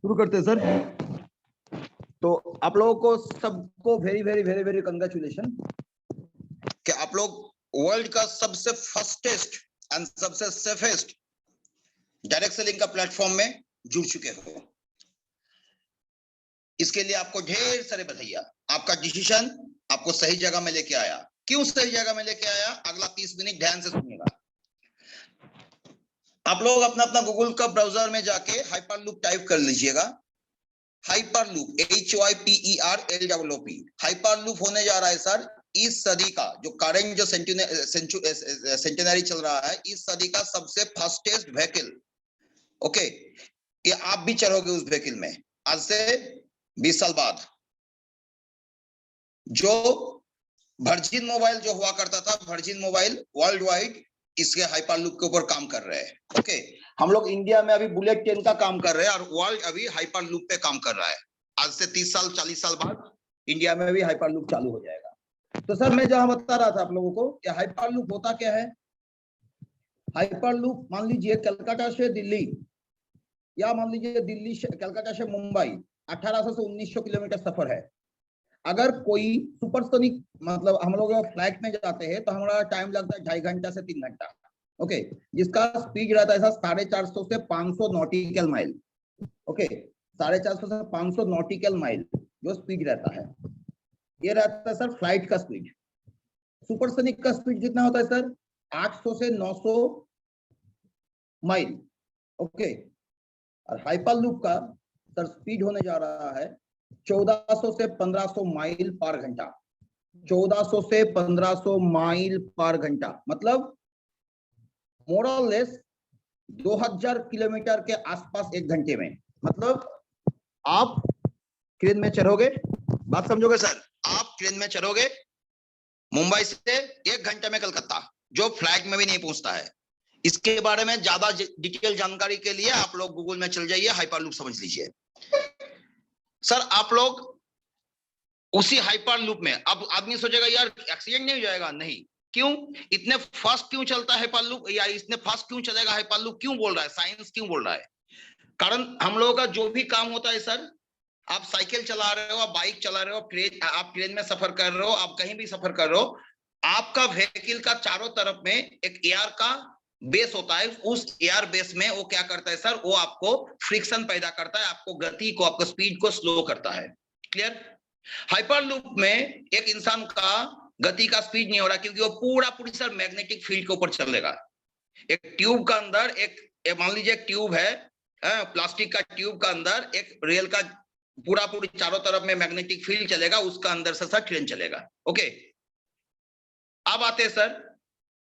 शुरू करते हैं सर। तो आप लोगों को सबको very very very very congratulation कि आप लोग वर्ल्ड का सबसे फास्टेस्ट एंड सबसे सेफेस्ट डायरेक्ट सेलिंग का प्लेटफॉर्म में जुड़ चुके हो। इसके लिए आपको ढेर सारे बधाइयां। आपका डिसीजन आपको सही जगह में लेके आया। क्यों सही जगह में लेके आया, अगला 30 मिनट ध्यान से सुनिएगा। आप लोग अपना अपना गूगल का ब्राउजर में जाके हाइपरलूप टाइप कर लीजिएगा। हाइपरलूप HYPERLOOP हाइपरलूप होने जा रहा है सर इस सदी का, जो करंट जो सेंटेनरी चल रहा है, इस सदी का सबसे फास्टेस्ट व्हीकल। ओके, ये आप भी चढ़ोगे उस व्हीकल में आज से 20 साल बाद। जो वर्जिन मोबाइल जो हुआ करता था, वर्जिन मोबाइल वर्ल्ड वाइड इसके हाइपरलूप के ऊपर काम कर रहे हैं। ओके, हम लोग इंडिया में अभी बुलेट ट्रेन का काम कर रहे हैं और वर्ल्ड अभी हाइपरलूप पे काम कर रहा है। आज से 30 साल 40 साल बाद इंडिया में भी हाइपरलूप चालू हो जाएगा। तो सर मैं जहां बता रहा था आप लोगों को कि हाइपरलूप होता क्या है। हाइपरलूप मान लीजिए कलकत्ता से दिल्ली या मान लीजिए दिल्ली से कलकत्ता से मुंबई 1800 से 1900 किलोमीटर सफर है। अगर कोई सुपरसोनिक मतलब हम लोग फ्लाइट में जाते हैं तो हमारा टाइम लगता है 2.5 घंटा से 3 घंटा। ओके, जिसका स्पीड रहता है सर 450 से 500 नॉटिकल माइल। ओके, 450 से 500 नॉटिकल माइल जो स्पीड रहता है, ये रहता है सर फ्लाइट का स्पीड। सुपरसोनिक का स्पीड कितना होता है सर 800 से 900 माइल। ओके, और हाइपरलूप का सर स्पीड होने जा रहा है 1400 से 1500 माइल पर घंटा। 1400 से 1500 माइल पर घंटा मतलब मोर और लेस 2000 किलोमीटर के आसपास एक घंटे में। मतलब आप ट्रेन में चढ़ोगे, बात समझोगे सर, आप ट्रेन में चढ़ोगे मुंबई से 1 घंटे में कलकत्ता, जो फ्लाइट में भी नहीं पहुंचता है। इसके बारे में ज्यादा डिटेल जानकारी के लिए आप लोग गूगल में चल जाइए, हाइपरलूप समझ लीजिए। सर आप लोग उसी हाइपरलूप में, अब आदमी सोचेगा यार एक्सीडेंट नहीं हो जाएगा, नहीं। क्यों इतने फास्ट क्यों चलता है हाइपरलूप, या इतने फास्ट क्यों चलेगा हाइपरलूप, क्यों बोल रहा है साइंस, क्यों बोल रहा है? कारण हम लोगों का जो भी काम होता है सर, आप साइकिल चला रहे हो, आप बाइक चला रहे हो, आप ट्रेन में सफर कर रहे हो, आप कहीं भी सफर कर रहे हो, आपका व्हीकल का चारों तरफ में एक एयर का बेस होता है। उस एयर बेस में वो क्या करता है सर, वो आपको फ्रिक्शन पैदा करता है, आपको गति को, आपको स्पीड को स्लो करता है। क्लियर? हाइपरलूप में एक इंसान का गति का स्पीड नहीं हो रहा, क्योंकि वो पूरी सर मैग्नेटिक फील्ड के ऊपर चलेगा। एक ट्यूब का अंदर एक मान लीजिए एक ट्यूब है, प्लास्टिक का ट्यूब का अंदर एक रेल का पूरी चारों तरफ में मैग्नेटिक फील्ड चलेगा, उसका अंदर से सर ट्रेन चलेगा। ओके, अब आते हैं सर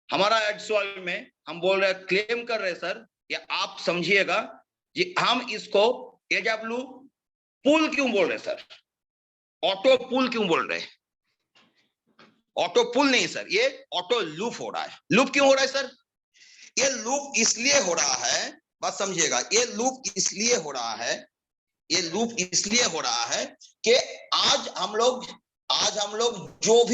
हमारा एडसॉइल में हम बोल रहे हैं, क्लेम कर रहे हैं सर, या आप समझिएगा कि हम इसको एडब्ल्यू पुल क्यों बोल रहे हैं सर, ऑटो पुल क्यों बोल रहे हैं? ऑटो पुल नहीं सर, ये ऑटो लूप हो रहा है। लूप क्यों हो रहा है सर? ये लूप इसलिए हो रहा है, बात समझिएगा, ये लूप इसलिए हो रहा है, ये लूप इसलिए हो रहा है कि आज हम लोग जो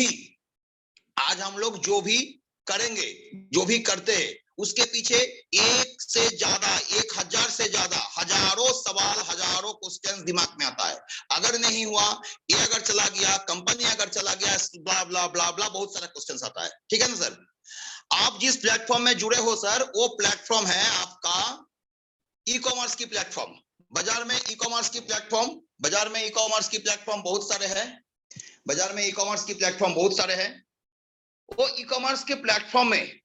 भी करेंगे, जो भी करते हैं, उसके पीछे 1000 से ज्यादा हजारों सवाल, हजारों क्वेश्चन दिमाग में आता है। अगर नहीं हुआ, ये अगर चला गया, कंपनी अगर चला गया, ब्ला ब्ला ब्ला ब्ला, बहुत सारा क्वेश्चन आता है। ठीक है ना सर? आप जिस प्लेटफॉर्म में जुड़े हो सर, वो प्लेटफॉर्म है आपका ई कॉमर्स की प्लेटफॉर्म। बाजार में ई कॉमर्स की प्लेटफॉर्म, बाजार में ई कॉमर्स की प्लेटफॉर्म बहुत सारे हैं, बाजार में ई कॉमर्स की प्लेटफॉर्म बहुत सारे हैं। वो ई कॉमर्स के प्लेटफॉर्म में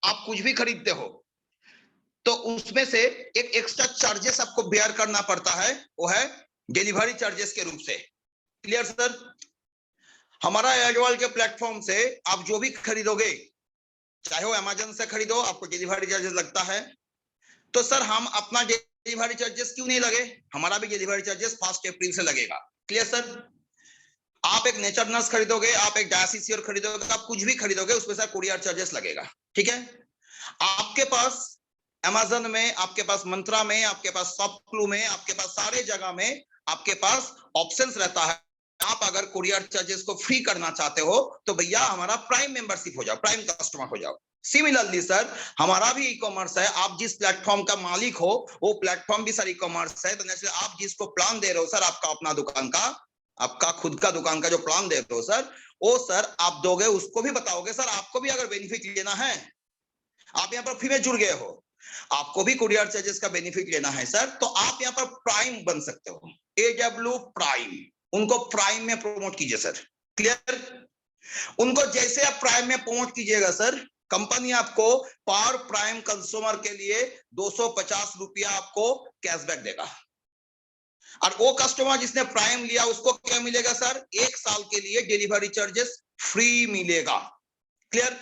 आप कुछ भी खरीदते हो तो उसमें से एक एक्स्ट्रा चार्जेस आपको बेयर करना पड़ता है, वो है डिलीवरी चार्जेस के रूप से। Clear sir? हमारा एडवाल के प्लेटफॉर्म से आप जो भी खरीदोगे, चाहे वो अमेजन से खरीदो, आपको डिलीवरी चार्जेस लगता है। तो सर हम अपना डिलीवरी चार्जेस क्यों नहीं लगे? हमारा भी डिलीवरी चार्जेस 1 अप्रैल से लगेगा। Clear sir? आप एक नेचर नर्स खरीदोगे, आप एक डायसिसियर खरीदोगे, आप कुछ भी खरीदोगे, उसमें से कुरियर चार्जेस लगेगा। ठीक है? आपके पास अमेजन में, आपके पास मंत्रा में, आपके पास शॉपक्लू में, आपके पास सारे जगह में आपके पास ऑप्शंस रहता है। आप अगर कुरियर चार्जेस को फ्री करना चाहते हो तो भैया हमारा प्राइम मेंबरशिप हो जाओ, प्राइम कस्टमर हो जाओ। सिमिलरली सर हमारा भी ई कॉमर्स है, आप जिस प्लेटफॉर्म का मालिक हो वो प्लेटफॉर्म भी सर ई कॉमर्स है। तो जैसे आप जिसको प्लान दे रहे हो सर, आपका अपना दुकान का, आपका खुद का दुकान का जो प्लान दे रहे हो सर, वो सर आप दोगे, उसको भी बताओगे सर, आपको भी अगर बेनिफिट लेना है, आप यहाँ पर फ्री में जुड़ गए हो, आपको भी कुरियर चार्जेस का बेनिफिट लेना है सर, तो आप यहाँ पर प्राइम बन सकते हो, AW प्राइम, उनको प्राइम में प्रमोट कीजिए सर। क्लियर? उनको जैसे आप प्राइम में प्रमोट कीजिएगा सर, कंपनी आपको पर प्राइम कंज्यूमर के लिए 250 रुपया आपको कैशबैक देगा। और वो कस्टमर जिसने प्राइम लिया उसको क्या मिलेगा सर? 1 साल के लिए डिलीवरी चार्जेस फ्री मिलेगा। क्लियर?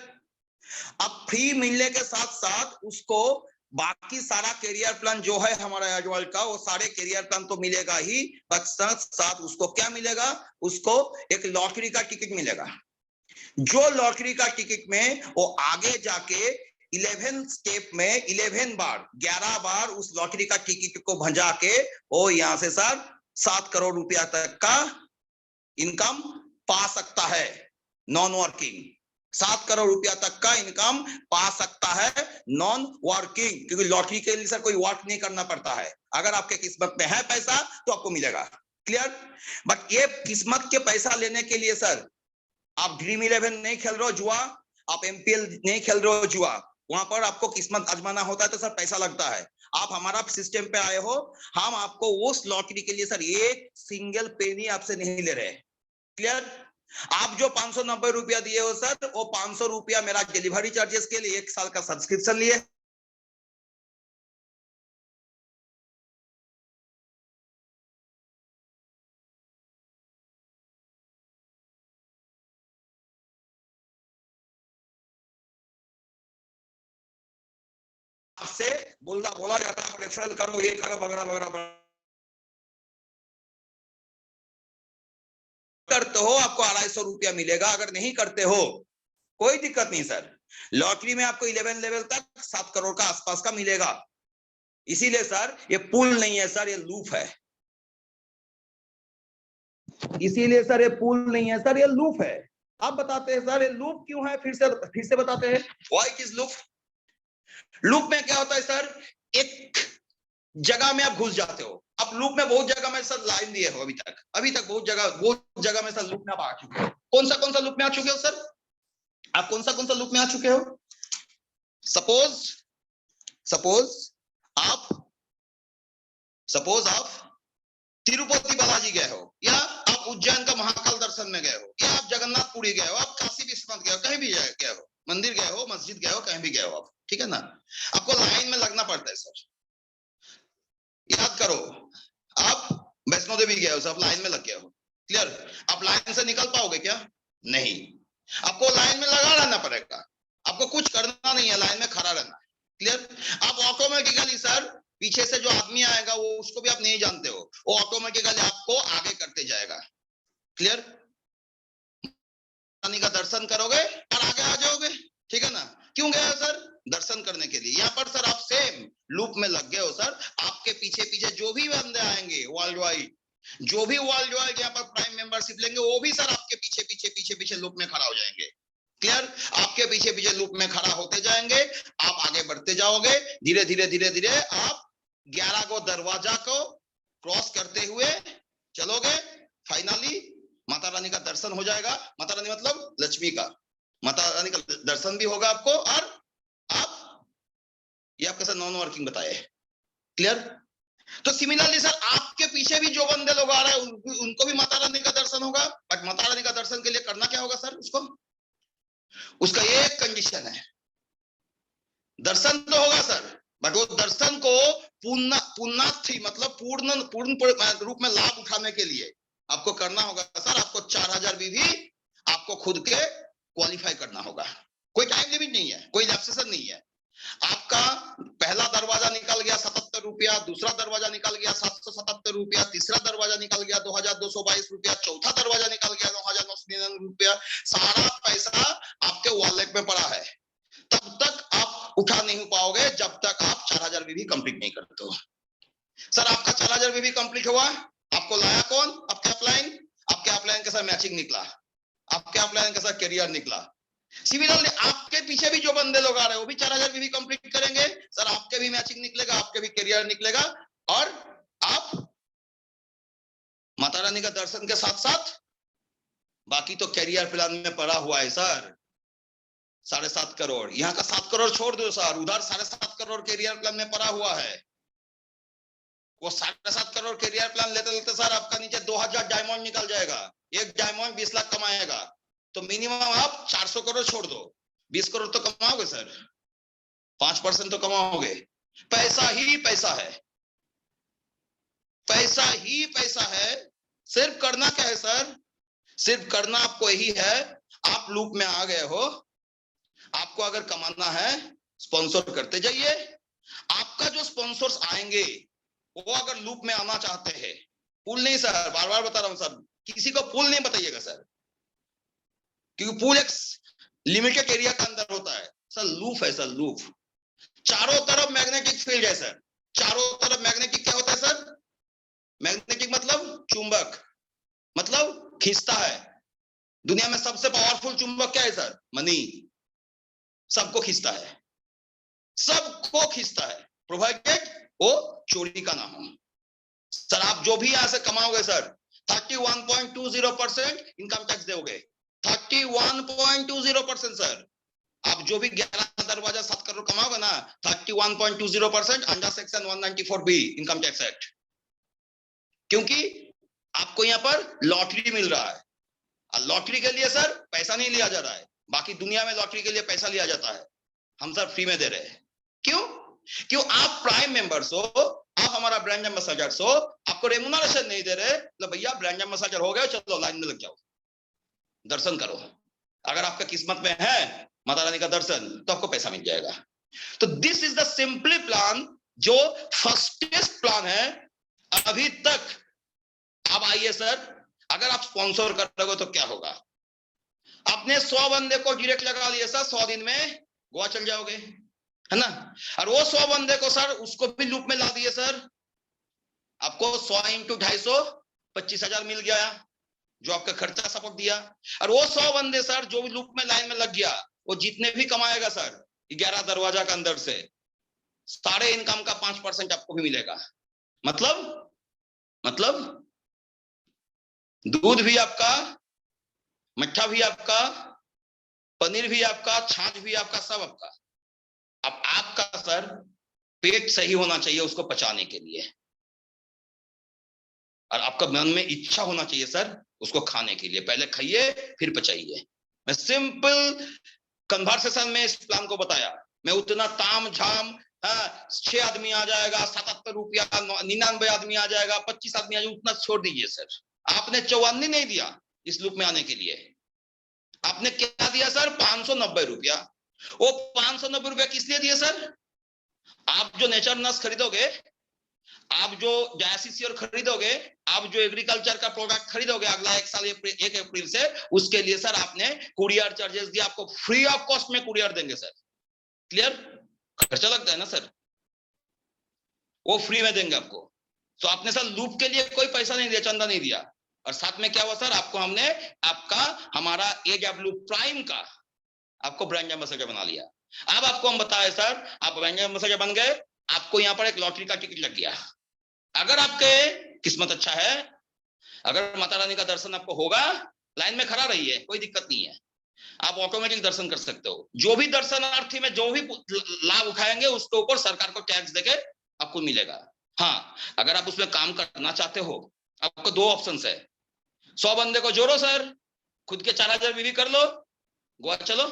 अब फ्री मिलने के साथ साथ उसको बाकी सारा कैरियर प्लान जो है हमारा एजवाल का, वो सारे कैरियर प्लान तो मिलेगा ही, बट साथ साथ उसको क्या मिलेगा? उसको एक लॉटरी का टिकट मिलेगा। जो लॉटरी का टिकट में वो आगे जाके 11 स्टेप में 11 बार 11 बार उस लॉटरी का टिकट को भंजा के वो यहां से सर 7 करोड़ रुपया तक का इनकम पा सकता है। नॉन वर्किंग 7 करोड़ रुपया तक का इनकम पा सकता है नॉन वर्किंग, क्योंकि लॉटरी के लिए सर कोई वर्क नहीं करना पड़ता है। अगर आपके किस्मत में है पैसा तो आपको मिलेगा। क्लियर? बट ये किस्मत के पैसा लेने के लिए सर आप ड्रीम 11 नहीं खेल रहे हो जुआ, आप MPL नहीं खेल रहे हो जुआ, वहां पर आपको किस्मत आजमाना होता है तो सर पैसा लगता है। आप हमारा सिस्टम पे आए हो, हम आपको उस लॉटरी के लिए सर एक सिंगल पेनी आपसे नहीं ले रहे। क्लियर? आप जो 590 रुपया दिए हो सर, वो 500 रुपया मेरा डिलीवरी चार्जेस के लिए 1 साल का सब्सक्रिप्शन लिए। आपसे बोला जाता है रेफरल करो, ये करो, वगैरह वगैरह करते हो आपको 250 रुपया मिलेगा। अगर नहीं करते हो कोई दिक्कत नहीं सर, लॉटरी में आपको 11 लेवल तक 7 करोड़ का आसपास का मिलेगा। इसीलिए सर ये पुल नहीं है सर, ये लूप है। इसीलिए सर ये पुल नहीं है सर, ये लूप है। आप बताते हैं सर ये लूप क्यों है, फिर से बताते हैं why it is loop. Loop में क्या होता है सर, एक जगह में आप घुस जाते हो। अब लूप में बहुत जगह में सर लाइन दिए हो, अभी तक बहुत जगह में सर लूप में आप आ चुके हो। कौन सा लूप में आ चुके हो सर? आप कौन सा लूप में आ चुके हो? सपोज आप तिरुपति बालाजी गए हो, या आप उज्जैन का महाकाल दर्शन में गए हो, या आप जगन्नाथपुरी गए हो, आप काशी विश्वनाथ गए हो, कहीं भी गए हो, मंदिर गए हो, मस्जिद गए हो, कहीं भी गए हो आप, ठीक है ना? आपको लाइन में लगना पड़ता है सर। याद करो, आप वैष्णो देवी गए हो, सब लाइन में लग गए हो। क्लियर? आप लाइन से निकल पाओगे क्या? नहीं, आपको लाइन में लगा रहना पड़ेगा। आपको कुछ करना नहीं है, लाइन में खड़ा रहना। क्लियर? आप ऑटोमेटिकली सर पीछे से जो आदमी आएगा वो उसको भी आप नहीं जानते हो, वो ऑटोमेटिकली आपको आगे करते जाएगा। क्लियर? रानी का दर्शन करोगे और आगे आ जाओगे, ठीक है ना? क्यों गए सर? दर्शन करने के लिए। यहाँ पर सर आप सेम लूप में लग गए हो सर। आपके पीछे पीछे जो भी बंदे आएंगे वर्ल्ड वाइड, जो भी वर्ल्ड वाइड यहाँ पर प्राइम मेंबरशिप लेंगे, वो भी सर आपके पीछे पीछे लूप में खड़ा हो जाएंगे। क्लियर? आपके पीछे पीछे लूप में खड़ा होते जाएंगे, आप आगे बढ़ते जाओगे, धीरे धीरे आप 11 को दरवाजा को क्रॉस करते हुए चलोगे। फाइनली माता रानी का दर्शन हो जाएगा। माता रानी मतलब लक्ष्मी का, माता रानी का दर्शन भी होगा आपको, और आप ये आपके साथ नॉन वर्किंग बताए। क्लियर? तो सिमिलरली सर आपके पीछे भी जो बंदे लोग आ रहे हैं उनको भी माता रानी का दर्शन होगा। बट माता रानी का दर्शन के लिए करना क्या होगा सर? उसका एक कंडीशन है, दर्शन तो होगा सर, बट वो दर्शन को पूर्णार्थी मतलब पूर्ण रूप में लाभ उठाने के लिए आपको करना होगा सर, आपको 4000 भी आपको खुद के क्वालिफाई करना होगा। कोई टाइम लिमिट नहीं है, कोई रिलैक्सेशन नहीं है। आपका पहला दरवाजा निकल गया 77 रुपया, दूसरा दरवाजा निकल गया 777 रुपया, तीसरा दरवाजा निकल गया 2222 रुपया, चौथा दरवाजा निकल गया 9999 रुपया। सारा पैसा आपके वॉलेट में पड़ा है। तब तक आप उठा नहीं पाओगे जब तक आप 4000 भी कंप्लीट नहीं करते हो। सर आपका 4000 भी कंप्लीट हुआ, आपको लाया कौन? आपके अपलाइन के साथ मैचिंग निकला, आपके अपलाइन के साथ करियर निकला। सिमिलरली आपके पीछे भी जो बंदे लोग आ रहे हैं वो भी 4000 भी कंप्लीट करेंगे सर, आपके भी मैचिंग निकलेगा, आपके भी करियर निकलेगा, और आप माता रानी का दर्शन के साथ साथ बाकी तो करियर प्लान में पड़ा हुआ है सर। 7.5 करोड़, यहाँ का 7 करोड़ छोड़ दो सर, उधर 7.5 करोड़ करियर प्लान में पड़ा हुआ है। वो 7.5 करोड़ करियर प्लान लेते लेते सर आपका नीचे 2000 डायमंड निकल जाएगा। एक डायमंड 20 लाख कमाएगा, तो मिनिमम आप 400 करोड़ छोड़ दो, 20 करोड़ तो कमाओगे सर, 5% तो कमाओगे। पैसा ही पैसा है, पैसा ही पैसा है। सिर्फ करना क्या है सर, सिर्फ करना आपको यही है, आप लूप में आ गए हो, आपको अगर कमाना है स्पॉन्सर करते जाइए। आपका जो स्पॉन्सर्स आएंगे वो अगर लूप में आना चाहते हैं, पुल नहीं सर, बार बार बता रहा हूं सर, किसी को पुल नहीं बताइएगा सर, क्योंकि पुल एक लिमिटेड एरिया का अंदर होता है सर। लूप है सर, लूप, चारों तरफ मैग्नेटिक फील्ड है सर, चारों तरफ मैग्नेटिक क्या होता है सर, मैग्नेटिक मतलब चुंबक, मतलब खींचता है। दुनिया में सबसे पावरफुल चुंबक क्या है सर, मनी, सबको खींचता है, सबको खींचता है, प्रोवाइडेड वो चोरी का ना हो। सर आप जो भी यहां से कमाओगे सर, 31.20% इनकम टैक्स दोगे, 31.20% सर। आप जो भी 11 दरवाजा 7 करोड़ कमाओगे ना, 31.20% under section 194B income tax act, क्योंकि आपको यहाँ पर लॉटरी मिल रहा है। लॉटरी के लिए सर पैसा नहीं लिया जा रहा है, बाकी दुनिया में लॉटरी के लिए पैसा लिया जाता है, हम सर फ्री में दे रहे हैं। क्यों? क्यों? आप प्राइम मेंबर्स हो, आप हमारा ब्रांड एम्बेसडर हो, आपको रेम्युनरेशन नहीं दे रहे, तो भैया ब्रांड एम्बेसडर हो गए, चलो लाइन में लग जाओ, दर्शन करो। अगर आपका किस्मत में है माता रानी का दर्शन, तो आपको पैसा मिल जाएगा। तो this is the simply plan, जो फर्स्टेस्ट प्लान है अभी तक। अब आइए सर, अगर आप स्पॉन्सर कर रहे हो तो क्या होगा, अपने 100 बंदे को डायरेक्ट लगा लिए सर, 100 दिन में गोवा चल जाओगे, है ना। और वो 100 बंदे को सर उसको भी लूप में ला दिए सर, आपको 100 इंटू 250 25,000 मिल गया, जो आपका खर्चा सपोर्ट दिया। और वो 100 बंदे सर जो भी लूप में लाइन में लग गया, वो जितने भी कमाएगा सर 11 दरवाजा के अंदर से, सारे इनकम का 5% आपको भी मिलेगा। मतलब दूध भी आपका, मट्ठा भी आपका, पनीर भी आपका, छाछ भी आपका, सब आपका। अब आपका सर पेट सही होना चाहिए उसको पचाने के लिए, और आपका मन में इच्छा होना चाहिए सर उसको खाने के लिए। पहले खाइए फिर पचाइए। मैं सिंपल कन्वर्सेशन में इस प्लान को बताया, मैं उतना ताम झाम, 6 आदमी आ जाएगा 77 रुपया, 99 आदमी आ जाएगा, 25 आदमी आ जाएगा, उतना छोड़ दीजिए सर। आपने 54 नहीं दिया इस लूप में आने के लिए, आपने क्या दिया सर, 590 रुपया। वो 590 रुपया किस लिए दिए सर, आप जो नेचर नस खरीदोगे, आप जो डायसिसियर खरीदोगे, आप जो एग्रीकल्चर का प्रोडक्ट खरीदोगे अगला 1 साल 1 अप्रैल से, उसके लिए सर आपने कुरियर चार्जेस दिया, आपको फ्री ऑफ कॉस्ट में कुरियर देंगे सर। क्लियर? खर्चा लगता है ना सर, वो फ्री में देंगे आपको। तो आपने सर लूप के लिए कोई पैसा नहीं दिया, चंदा नहीं दिया। और साथ में क्या हुआ सर, आपको हमने आपका हमारा AW प्राइम का आपको ब्रांड एम्बेसडर बना लिया। अब आपको हम बताए सर, आप ब्रांड एम्बेसडर बन गए, आपको यहाँ पर एक लॉटरी का टिकट लग गया। अगर आपके किस्मत अच्छा है, अगर माता रानी का दर्शन आपको होगा, लाइन में खड़ा रहिए, कोई दिक्कत नहीं है, आप ऑटोमेटिक दर्शन कर सकते हो। जो भी दर्शनार्थी में जो भी लाभ उठाएंगे उसके ऊपर सरकार को टैक्स देके आपको मिलेगा। हाँ, अगर आप उसमें काम करना चाहते हो, आपको 2 ऑप्शन है, 100 बंदे को जोड़ो सर, खुद के 4000 भी कर लो, गोवा चलो।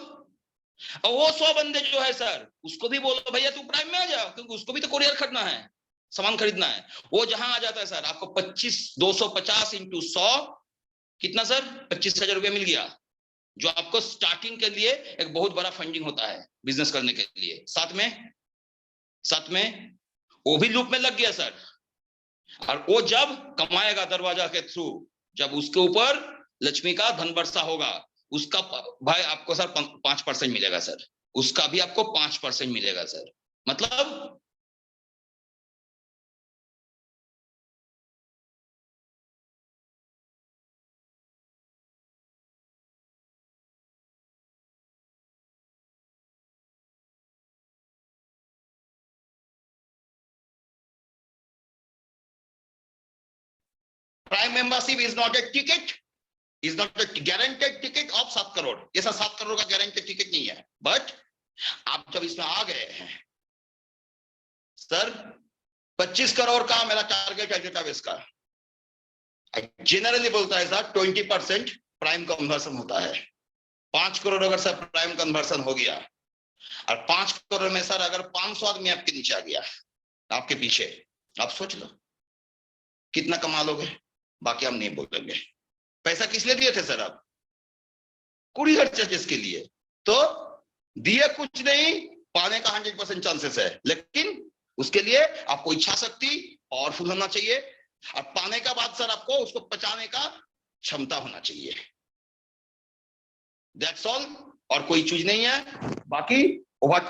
और वो 100 बंदे जो है सर, उसको भी बोलो भैया तू प्राइम में आ जाओ, क्योंकि उसको भी तो कुरियर खरीदना है, सामान खरीदना है। वो जहां आ जाता है सर, आपको 250 इंटू 100 कितना सर, 25,000 रुपया मिल गया, जो आपको स्टार्टिंग के लिए एक बहुत बड़ा फंडिंग होता है बिजनेस करने के लिए। साथ में वो भी लूप में लग गया सर, और वो जब कमाएगा दरवाजा के थ्रू, जब उसके ऊपर लक्ष्मी का धन वर्षा होगा, उसका भाई आपको सर 5% मिलेगा सर, उसका भी आपको 5% मिलेगा सर। मतलब prime membership is not a ticket, is not a guaranteed ticket of 7 crore. ऐसा 7 करोड़ का गारंटेड टिकट नहीं है। बट आप जब इसमें आ गए हैं सर, 25 करोड़ का मेरा टारगेट है डेटाबेस का, जनरली बोलता है सर 20% प्राइम कन्वर्सन होता है। 5 करोड़ अगर सर प्राइम कन्वर्सन हो गया, और 5 करोड़ में सर अगर 500 आदमी आपके नीचे आ गया आपके पीछे, आप सोच लो कितना कमा लोगे। बाकी हम नहीं बोलेंगे। पैसा किस लिए दिए थे सर आप? कुरियर चार्जेस के लिए। तो दिए कुछ नहीं, पाने का 100% चांसेस है, लेकिन उसके लिए आपको इच्छा शक्ति पावरफुल होना चाहिए, और पाने का बाद सर आपको उसको पचाने का क्षमता होना चाहिए। दैट्स ऑल, और कोई चीज नहीं है। बाकी over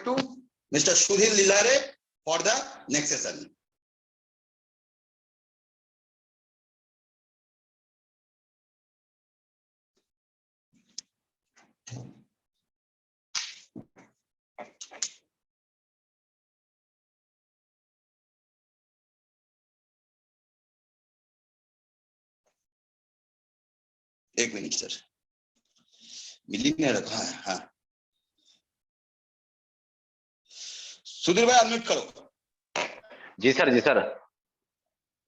to mister Sudhir Leelare for the next session. एक मिनट सर, मिली ने रखा है। हाँ सुधीर भाई अनम्यूट करो। जी सर, जी सर,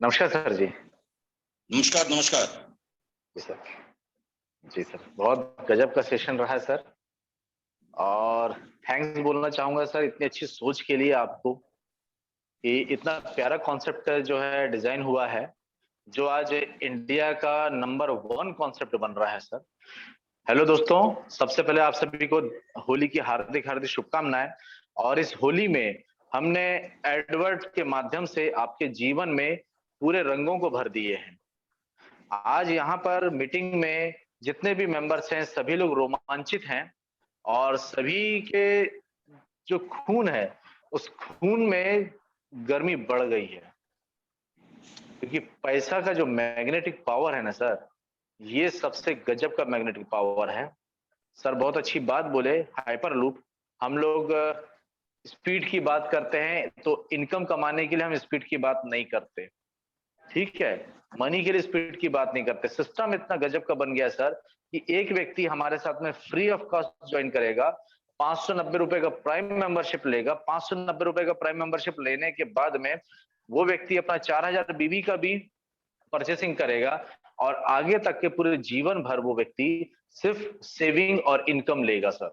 नमस्कार सर जी। नमस्कार नमस्कार। जी सर, जी सर, बहुत गजब का सेशन रहा है सर, और थैंक्स बोलना चाहूंगा सर इतनी अच्छी सोच के लिए आपको, कि इतना प्यारा कॉन्सेप्ट जो है डिजाइन हुआ है, जो आज इंडिया का नंबर 1 कॉन्सेप्ट बन रहा है सर। हेलो दोस्तों, सबसे पहले आप सभी को होली की हार्दिक हार्दिक शुभकामनाएं। और इस होली में हमने एडवर्ड के माध्यम से आपके जीवन में पूरे रंगों को भर दिए हैं। आज यहाँ पर मीटिंग में जितने भी मेंबर्स हैं सभी लोग रोमांचित हैं, और सभी के जो खून है उस खून में गर्मी बढ़ गई है, क्योंकि पैसा का जो मैग्नेटिक पावर है ना सर, ये सबसे गजब का मैग्नेटिक पावर है सर। बहुत अच्छी बात बोले, हाइपरलूप। हम लोग स्पीड की बात करते हैं तो इनकम कमाने के लिए हम स्पीड की बात नहीं करते, ठीक है, मनी के लिए स्पीड की बात नहीं करते। सिस्टम इतना गजब का बन गया सर कि एक व्यक्ति हमारे साथ में फ्री ऑफ कॉस्ट ज्वाइन करेगा, 590 रुपए का प्राइम मेंबरशिप लेगा। 590 रुपए का प्राइम मेंबरशिप लेने के बाद में वो व्यक्ति अपना 4000 बीबी का भी परचेसिंग करेगा, और आगे तक के पूरे जीवन भर वो व्यक्ति सिर्फ सेविंग और इनकम लेगा सर।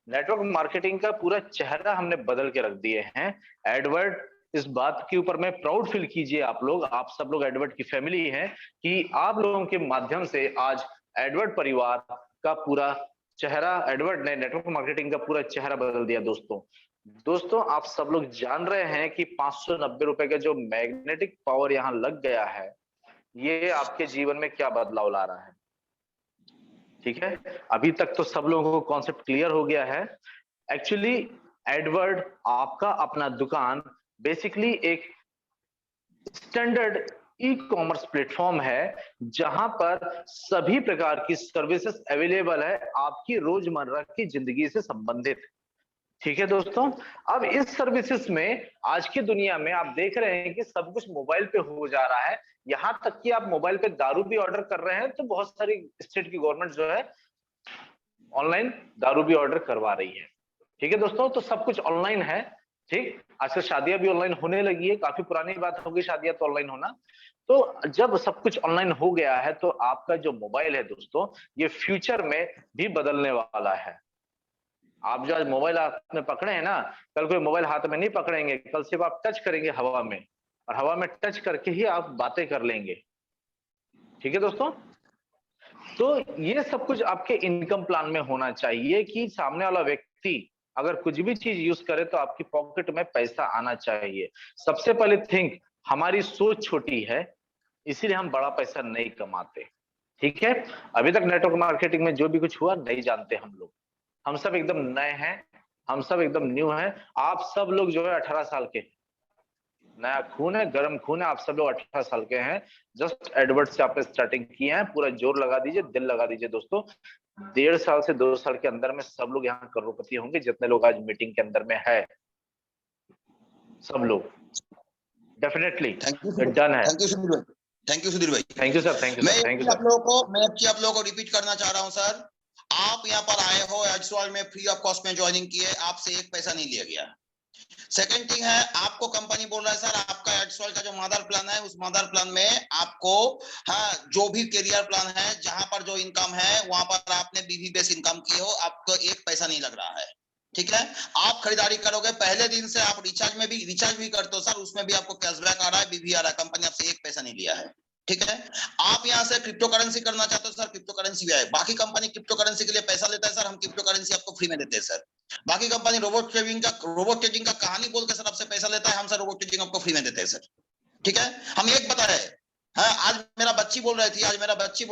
नेटवर्क मार्केटिंग का पूरा चेहरा हमने बदल के रख दिए हैं। एडवर्ड, इस बात के ऊपर मैं प्राउड फील कीजिए, आप सब लोग एडवर्ड की फैमिली हैं, कि आप लोगों के माध्यम से आज एडवर्ड परिवार का पूरा चेहरा, एडवर्ड ने नेटवर्क मार्केटिंग का पूरा चेहरा बदल दिया। दोस्तों आप सब लोग जान रहे हैं कि 590 रुपए का जो मैग्नेटिक पावर यहाँ लग गया है, ये आपके जीवन में क्या बदलाव ला रहा है, ठीक है। अभी तक तो सब लोगों को कॉन्सेप्ट क्लियर हो गया है। एक्चुअली एडवर्ड आपका अपना दुकान बेसिकली एक स्टैंडर्ड ई कॉमर्स प्लेटफॉर्म है, जहां पर सभी प्रकार की सर्विसेज अवेलेबल है आपकी रोजमर्रा की जिंदगी से संबंधित, ठीक है दोस्तों। अब इस सर्विसेज में आज की दुनिया में आप देख रहे हैं कि सब कुछ मोबाइल पे हो जा रहा है, यहां तक कि आप मोबाइल पे दारू भी ऑर्डर कर रहे हैं, तो बहुत सारी स्टेट की गवर्नमेंट जो है ऑनलाइन दारू भी ऑर्डर करवा रही है, ठीक है दोस्तों। तो सब कुछ ऑनलाइन है, ठीक। आजकल शादियां भी ऑनलाइन होने लगी है, काफी पुरानी बात होगी शादियां तो ऑनलाइन होना। तो जब सब कुछ ऑनलाइन हो गया है, तो आपका जो मोबाइल है दोस्तों, ये फ्यूचर में भी बदलने वाला है। आप जो आज मोबाइल हाथ में पकड़े हैं ना, कल कोई मोबाइल हाथ में नहीं पकड़ेंगे, कल सिर्फ आप टच करेंगे हवा में, और हवा में टच करके ही आप बातें कर लेंगे, ठीक है दोस्तों। तो ये सब कुछ आपके इनकम प्लान में होना चाहिए, कि सामने वाला व्यक्ति अगर कुछ भी चीज यूज करे तो आपकी पॉकेट में पैसा आना चाहिए। सबसे पहले थिंक, हमारी सोच छोटी है, इसीलिए हम बड़ा पैसा नहीं कमाते, ठीक है। अभी तक नेटवर्क मार्केटिंग में जो भी कुछ हुआ नहीं जानते हम सब एकदम नए हैं, हम सब एकदम न्यू हैं। आप सब लोग जो है 18 साल के, नया खून है, गर्म खून है, आप सब लोग 18 साल के हैं। जस्ट एडवर्ड से आपने स्टार्टिंग किए हैं, पूरा जोर लगा दीजिए, दिल लगा दीजिए दोस्तों। 1.5 साल से 2 साल के अंदर में सब लोग यहाँ करोड़पति होंगे, जितने लोग आज मीटिंग के अंदर में है, सब लोग डेफिनेटली थैंक यू डन है। थैंक यू सुधीर भाई, थैंक यू सुधीर भाई, thank you sir, thank you मैं सर, थैंक यू आप सर। लोगों को रिपीट करना चाह रहा हूं सर। आप यहाँ पर आए हो एडसोल में फ्री ऑफ कॉस्ट में ज्वाइनिंग किए, आपसे एक पैसा नहीं लिया गया। सेकंड थिंग है, आपको कंपनी बोल रहा है सर आपका एडसोल का जो मदर प्लान है उस मदर प्लान में आपको जो भी करियर प्लान है जहां पर जो इनकम है वहां पर आपने बीवी बेस इनकम की हो, आपको एक पैसा नहीं लग रहा है। ठीक है, आप खरीदारी करोगे पहले दिन से, आप रिचार्ज भी करते हो सर, उसमें भी आपको कैशबैक आ रहा है, बीवी आ रहा है, कंपनी आपसे एक पैसा नहीं लिया है। ठीक है, आप यहाँ से क्रिप्टो करेंसी करना चाहते हो सर, क्रिप्टो करेंसी भी है। बाकी कंपनी क्रिप्टो करेंसी के लिए पैसा लेता है सर, हम क्रिप्टो करेंसी आपको फ्री में देते हैं सर। बाकी कंपनी रोबोट ट्रेडिंग का कहानी बोल के सर आपसे पैसा लेता है, हम सर रोबोट ट्रेडिंग आपको फ्री में देते हैं सर। ठीक है, हम एक बता रहे हैं, आज मेरा बच्ची बोल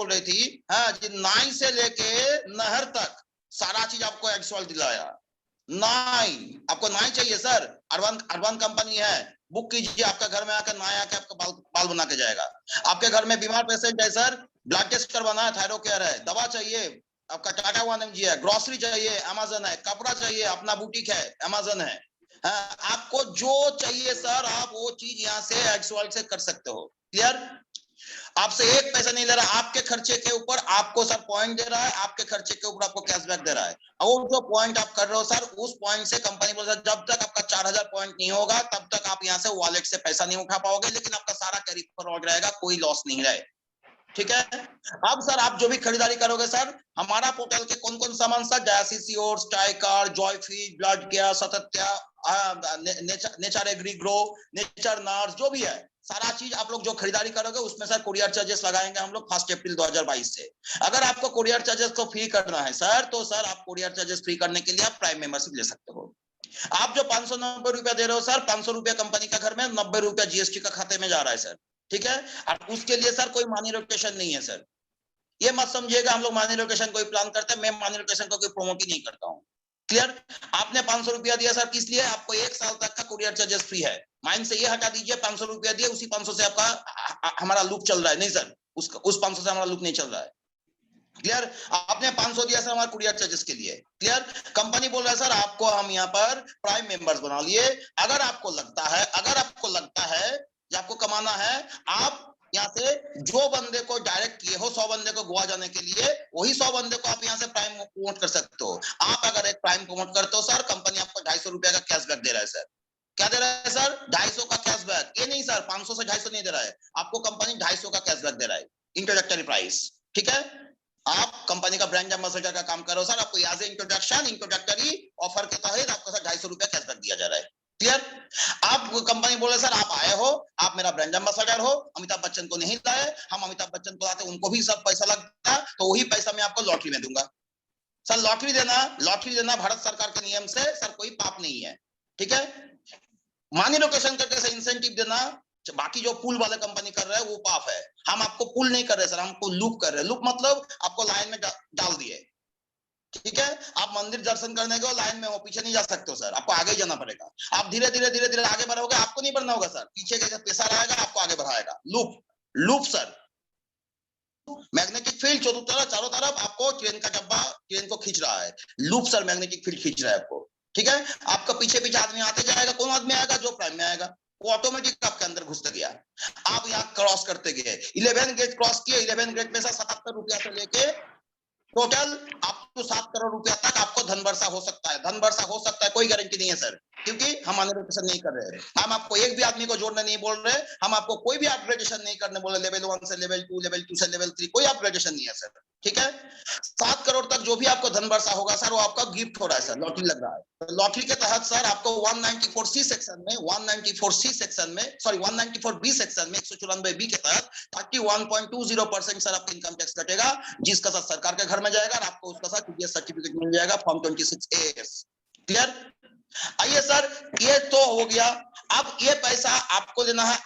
रही थी हाँ जी, नाई से लेके नहर तक सारा चीज आपको एडसोल दिलाया। नाई, आपको नाई चाहिए सर, अर्बन कंपनी है, बुक कीजिए, आपका घर में आकर नाई आके आपका बाल बना के जाएगा। आपके घर में बीमार पेशेंट है सर, ब्लड टेस्ट करवाना है, थायराइड केयर है, दवा चाहिए आपका टाटा 1mg है, ग्रोसरी चाहिए अमेज़न है, कपड़ा चाहिए अपना बुटीक है अमेज़न है। आपको जो चाहिए सर आप वो चीज यहाँ से एडसोल से कर सकते हो। क्लियर, आपसे एक पैसा नहीं ले रहा, आपके खर्चे के ऊपर आपको सर पॉइंट दे रहा है, आपके खर्चे के ऊपर आपको कैशबैक दे रहा है। और जो पॉइंट आप कर रहे हो सर, उस पॉइंट से कंपनी बोल रहा है जब तक आपका 4000 पॉइंट नहीं होगा तब तक आप यहाँ से वॉलेट से पैसा नहीं उठा पाओगे, लेकिन आपका सारा कैरी फॉरवर्ड रहेगा, कोई लॉस नहीं रहे। ठीक है, अब सर आप जो भी खरीदारी करोगे सर, हमारा पोर्टल के कौन कौन सामान सर, डायसिस योर्स, टाइकार, जॉयफी, ब्लड केयर, सतत्या, nature agri grow, nature nurse, जो भी है सारा चीज आप लोग जो खरीदारी करोगे उसमें सर कुरियर चार्जेस लगाएंगे हम लोग 1 अप्रैल 2022 से। अगर आपको कुरियर चार्जेस को फ्री करना है सर, तो सर आप कुरियर चार्जेस फ्री करने के लिए आप प्राइम मेंबरशिप ले सकते हो। आप जो 590 रुपया दे रहे हो सर, 500 रुपया कंपनी का घर में, 90 रुपया जीएसटी का खाते में जा रहा है सर। ठीक है, और उसके लिए सर कोई मनी लोकेशन नहीं है सर, ये मत समझिएगा हम लोग मनी लोकेशन कोई प्लान करते हैं, मैं मनी लोकेशन को कोई प्रमोट ही नहीं करता हूँ। क्लियर, आपने 500 रुपया दिया सर, किस लिए, आपको 1 साल तक का कुरियर चार्जेस फ्री है। माइंड से ये हटा दीजिए, 500 रुपया दिए उसी 500 से आपका हमारा लूप चल रहा है, नहीं सर, उस 500 से हमारा लूप नहीं चल रहा है। क्लियर, आपने 500 दिया सर हमारे कुरियर चार्जेस के लिए। क्लियर, कंपनी बोल रहा है सर आपको हम यहाँ पर प्राइम मेंबर्स बना लिए। अगर आपको लगता है कि आपको कमाना है, आप यहाँ से जो बंदे को डायरेक्ट किए हो 100 बंदे को गोवा जाने के लिए, वही 100 बंदे को आप यहाँ से प्राइम प्रमोट कर सकते हो। आप अगर एक प्राइम प्रमोट करते हो सर, कंपनी आपको 250 रुपया का कैशबैक दे रहा है सर। क्या दे रहा है सर, 250 का कैशबैक। ये नहीं सर 500 से 250 नहीं दे रहा है, आपको कंपनी 250 का कैशबैक दे रहा है, इंट्रोडक्टरी प्राइस। ठीक है, आप कंपनी का ब्रांड एम्बेसडर का काम करो सर, आपको याद है इंट्रोडक्टरी ऑफर के तहत आपको सर 250 रुपया कैशबैक दिया जा रहा है। क्लियर, आप कंपनी बोले सर आप आए हो, आप मेरा ब्रांड एम्बेसडर हो, अमिताभ बच्चन को नहीं लाए, हम अमिताभ बच्चन को लाते उनको भी सब पैसा लगता है, तो वही पैसा मैं आपको लॉटरी में दूंगा सर। लॉटरी देना भारत सरकार के नियम से सर कोई पाप नहीं है। ठीक है, मनी लोकेशन करके सर इंसेंटिव देना, बाकी जो पुल वाले कंपनी कर रहे हैं वो पाप है। हम आपको पुल नहीं कर रहे सर, हमको लूप कर रहे हैं। लूप मतलब आपको लाइन में डाल दिए। ठीक है, आप मंदिर दर्शन करने के लाइन में हो, पीछे नहीं जा सकते हो सर, आपको आगे ही जाना पड़ेगा। आप धीरे धीरे आगे बढ़ोगे, आपको नहीं बढ़ना होगा सर, पीछे का पैसा रहेगा आपको आगे बढ़ाएगा। लूप सर, मैग्नेटिक फील्ड चारों तरफ आपको ट्रेन का डब्बा ट्रेन को खींच रहा है, लूप सर मैग्नेटिक फील्ड खींच रहा है आपको। ठीक है, आपका पीछे आदमी आते जाएगा, कौन आदमी आएगा, जो प्राइम में आएगा वो ऑटोमेटिक आपके अंदर घुसते गया। आप यहाँ क्रॉस करते गए, 11 गेट क्रॉस किए, 11 गेट में से 77 रुपया से लेके टोटल आपको 7 करोड़ रुपया तक आपको धन वर्षा हो सकता है, कोई गारंटी नहीं है सर, क्योंकि हम एलोकेशन नहीं कर रहे हैं। हम आपको एक भी आदमी को जोड़ने नहीं बोल रहे, हम आपको कोई भी अपग्रेडेशन नहीं करने बोले, लेवल 1 से लेवल 2, लेवल 2 से लेवल 3, कोई अपग्रेडेशन नहीं है सर। ठीक है, 7 करोड़ तक जो भी आपको धन वर्षा होगा सर वो आपका गिफ्ट हो रहा है सर, लॉटरी लग रहा है। तो लॉटरी के तहत सर आपको 194 सेक्शन में 194B सेक्शन में 194B के तहत 31.20% सर आपका इनकम टैक्स कटेगा, जिसका सर सरकार के घर में जाएगा और आपको उसका सर टीडीएस सर्टिफिकेट मिल जाएगा, फॉर्म 26A। क्लियर, आइए सर, ये तो हो गया। अब ये पैसा आपको लेना है,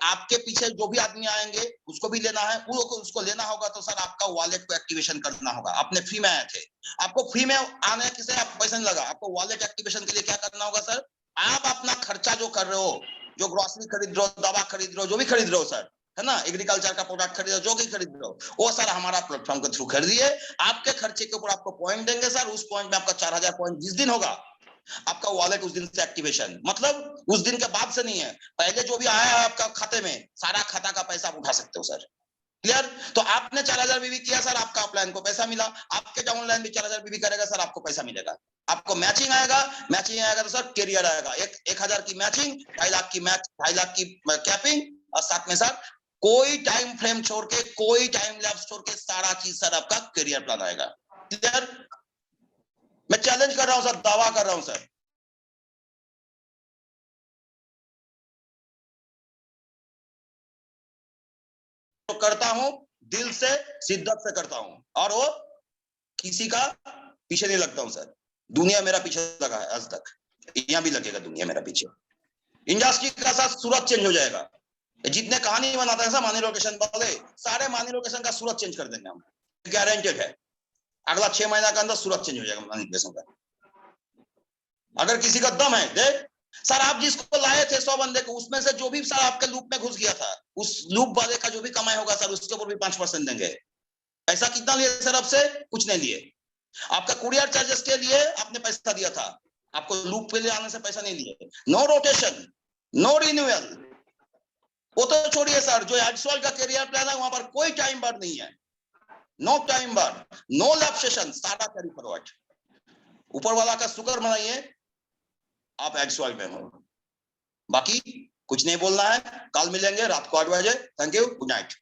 आपके पीछे जो भी आदमी आएंगे उसको भी लेना है, उसको लेना होगा तो सर आपका वॉलेट को एक्टिवेशन करना होगा। आपने फ्री में आए थे, आपको फ्री में आने से आपको पैसा नहीं लगा, आपको वॉलेट एक्टिवेशन के लिए क्या करना होगा सर, आप अपना खर्चा जो कर रहे हो, जो ग्रोसरी खरीद रहे हो, दवा खरीद रहे हो, जो भी खरीद रहे हो सर, है ना, एग्रीकल्चर का प्रोडक्ट खरीद रहे हो, जो भी खरीद रहे हो, वो सर हमारा प्लेटफॉर्म के थ्रू खरीदिए। आपके खर्चे के ऊपर आपको पॉइंट देंगे सर, उस पॉइंट में आपका 4000 पॉइंट जिस दिन होगा आपका वॉलेट उस दिन से एक्टिवेशन, मतलब उस दिन के बाद से नहीं है, पहले जो भी आया है आपका खाते में, सारा खाता का पैसा आप उठा सकते हो सर। क्लियर? तो आपने 4000 बीबी किया सर, आपका अपलाइन को पैसा मिला, आपके डाउनलाइन भी 4000 बीबी करेगा सर, आपको पैसा मिलेगा। आपको मैचिंग आएगा तो सर कैरियर आएगा, 1000 की मैचिंग, 2.5 लाख की मैच, 2.5 लाख की कैपिंग, और साथ में सर कोई टाइम फ्रेम छोड़ के, कोई टाइम लैप्स छोड़ के सारा चीज सर आपका कैरियर प्लान आएगा। क्लियर? मैं चैलेंज कर रहा हूं सर, दावा कर रहा हूं सर। तो करता हूं दिल से, शिद्दत से करता हूं, और वो किसी का पीछे नहीं लगता हूं सर। दुनिया मेरा पीछे लगा है आज तक, यहां भी लगेगा दुनिया मेरा पीछे। इंडस्ट्री का साथ सूरत चेंज हो जाएगा। जितने कहानी बनाते हैं मानी लोकेशन वाले, सारे मानी लोकेशन का सूरत चेंज कर देंगे हम, गारंटेड है। अगला 6 महीना के अंदर सूरत चेंज हो जाएगा मानी लोकेशन का। अगर किसी का दम है देख सर, आप जिसको लाए थे 100 बंदे को, उसमें से जो भी सर आपके लूप में घुस गया था, उस लूप वाले का जो भी कमाई होगा सर, उसके ऊपर भी 5% देंगे। पैसा कितना लिए सर आपसे? कुछ नहीं लिए। आपका कुरियर चार्जेस के लिए आपने पैसा दिया था, आपको लूप पे ले आने से पैसा नहीं लिए। नो रोटेशन, नो रिन्यूअल, वो तो छोड़िए सर, जो एडसोल का कैरियर प्लान है वहां पर कोई टाइम बार नहीं है, नो टाइम बार, नो लैब सेशन, सारा कैरी फॉरवर्ड। ऊपर वाला का शुक्र मनाइए आप एडसोल में हो। बाकी कुछ नहीं बोलना है, कल मिलेंगे रात को 8 बजे। Thank you, good night.